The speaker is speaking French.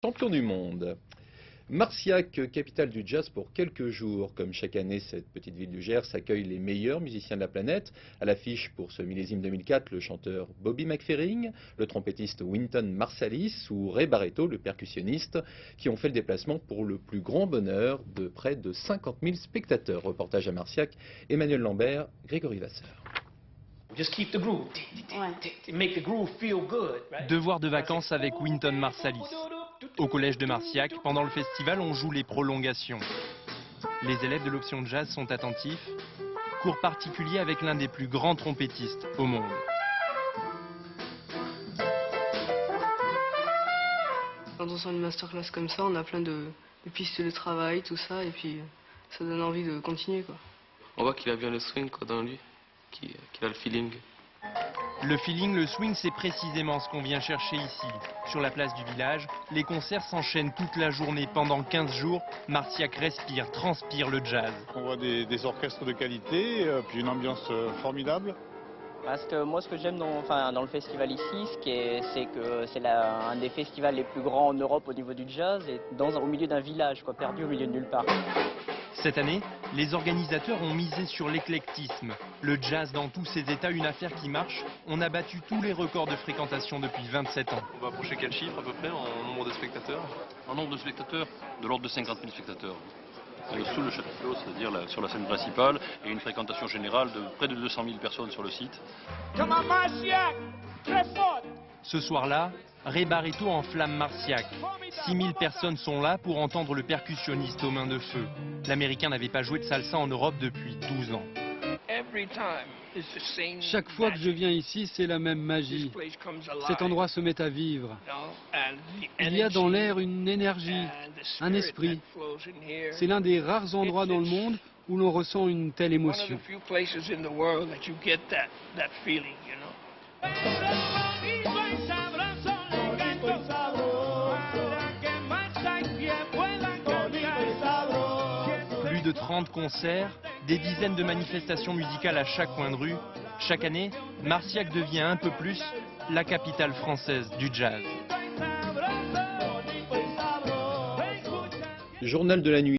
Champion du monde. Marciac, capitale du jazz pour quelques jours. Comme chaque année, cette petite ville du Gers accueille les meilleurs musiciens de la planète. À l'affiche pour ce millésime 2004, le chanteur Bobby McFerrin, le trompettiste Wynton Marsalis ou Ray Barretto, le percussionniste, qui ont fait le déplacement pour le plus grand bonheur de près de 50 000 spectateurs. Reportage à Marciac, Emmanuel Lambert, Grégory Vasseur. Just keep the groove. Make the groove feel good, right? Devoir de vacances avec Wynton Marsalis. Au collège de Marciac, pendant le festival, on joue les prolongations. Les élèves de l'option jazz sont attentifs. Cours particulier avec l'un des plus grands trompettistes au monde. Quand on sort une masterclass comme ça, on a plein de pistes de travail, tout ça, et puis ça donne envie de continuer, quoi. On voit qu'il a bien le swing, quoi, dans lui, qu'il a le feeling. Le feeling, le swing, c'est précisément ce qu'on vient chercher ici. Sur la place du village, les concerts s'enchaînent toute la journée. Pendant 15 jours, Marciac respire, transpire le jazz. On voit des orchestres de qualité, puis une ambiance formidable. Parce que moi, ce que j'aime dans le festival ici, c'est que c'est un des festivals les plus grands en Europe au niveau du jazz, et au milieu d'un village, quoi, perdu au milieu de nulle part. Cette année, les organisateurs ont misé sur l'éclectisme. Le jazz dans tous ses états, une affaire qui marche. On a battu tous les records de fréquentation depuis 27 ans. On va approcher quel chiffre à peu près en nombre de spectateurs? En nombre de spectateurs, de l'ordre de 50 000 spectateurs. Sous le chapiteau, c'est-à-dire sur la scène principale, et une fréquentation générale de près de 200 000 personnes sur le site. Ce soir-là, Ray Barretto enflamme Marciac. 6000 personnes sont là pour entendre le percussionniste aux mains de feu. L'Américain n'avait pas joué de salsa en Europe depuis 12 ans. Chaque fois que je viens ici, c'est la même magie. Cet endroit se met à vivre. Il y a dans l'air une énergie, un esprit. C'est l'un des rares endroits dans le monde où l'on ressent une telle émotion. Plus de 30 concerts, des dizaines de manifestations musicales à chaque coin de rue. Chaque année, Marciac devient un peu plus la capitale française du jazz. Journal de la nuit.